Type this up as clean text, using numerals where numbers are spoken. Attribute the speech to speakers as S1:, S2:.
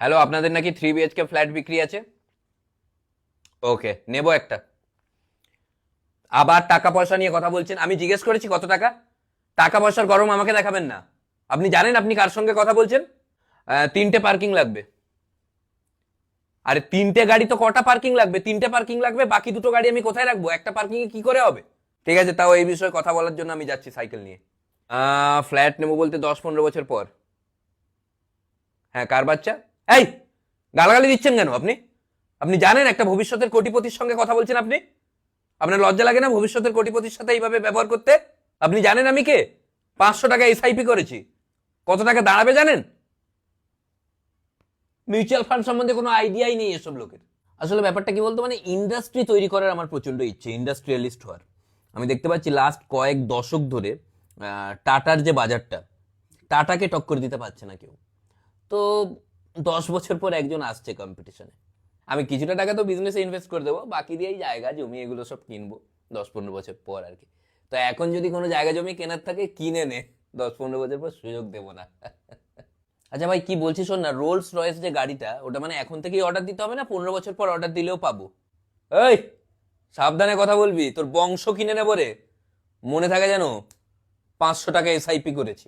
S1: Hello, আপনাদের নাকি 3 BHK flat বিক্রি আছে? ওকে, নেব একটা। আবার টাকা পয়সা নিয়ে কথা বলছেন। আমি জিজ্ঞেস করেছি কত টাকা। টাকা পয়সার গরম আমাকে দেখাবেন না। আপনি জানেন আপনি কার সঙ্গে কথা বলছেন? 3টে পার্কিং লাগবে। আরে 3টে গাড়ি তো কটা পার্কিং লাগবে? 3টে পার্কিং লাগবে, বাকি দুটো গাড়ি আমি কোথায় রাখবো? একটা পার্কিং এ কি করে হবে? ঠিক আছে, তাও এই বিষয়ে কথা বলার জন্য আমি যাচ্ছি সাইকেল নিয়ে। ফ্ল্যাট নেবো বলতে 10-15 বছর পর। হ্যাঁ, কার বাচ্চা? এই, গালাগালি দিচ্ছেন কেন আপনি? আপনি জানেন একটা ভবিষ্যতের কোটিপতির সঙ্গে কথা বলছেন আপনি? আপনার লজ্জা লাগে না ভবিষ্যতের কোটিপতির সাথে এইভাবে ব্যবহার করতে? আপনি জানেন আমি কে? 500 টাকা এসআইপি করেছি। কত টাকা দাঁড়াবে জানেন? মিউচুয়াল ফান্ড সম্বন্ধে কোনো আইডিয়াই নেই এসব লোকের। আসলে ব্যাপারটা কি বলতো, মানে ইন্ডাস্ট্রি তৈরি করার আমার প্রচন্ড ইচ্ছে, ইন্ডাস্ট্রিয়ালিস্ট হওয়ার। আমি দেখতে পাচ্ছি লাস্ট কয়েক দশক ধরে টাটার যে বাজারটা, টাটাকে টক্কর দিতে পারছে না কেউ। তো 10 বছর পর একজন আসছে কম্পিটিশনে। আমি কিছুটা টাকা তো বিজনেসে ইনভেস্ট করে দেবো, বাকি দিয়েই জায়গা জমি এগুলো সব কিনবো 10-15 বছর পর আর কি। তো এখন যদি কোনো জায়গা জমি কেনার থাকে কিনে নে, 10-15 বছর পর সুযোগ দেবো না। আচ্ছা ভাই, কি বলছি শোন না, রোলস রয়েস যে গাড়িটা, ওটা মানে এখন থেকেই অর্ডার দিতে হবে না 15 বছর পর অর্ডার দিলেও পাবো? এই, সাবধানে কথা বলবি, তোর বংশ কিনে নেবো রে। মনে থাকে যেন 500 টাকা এসআইপি করেছি।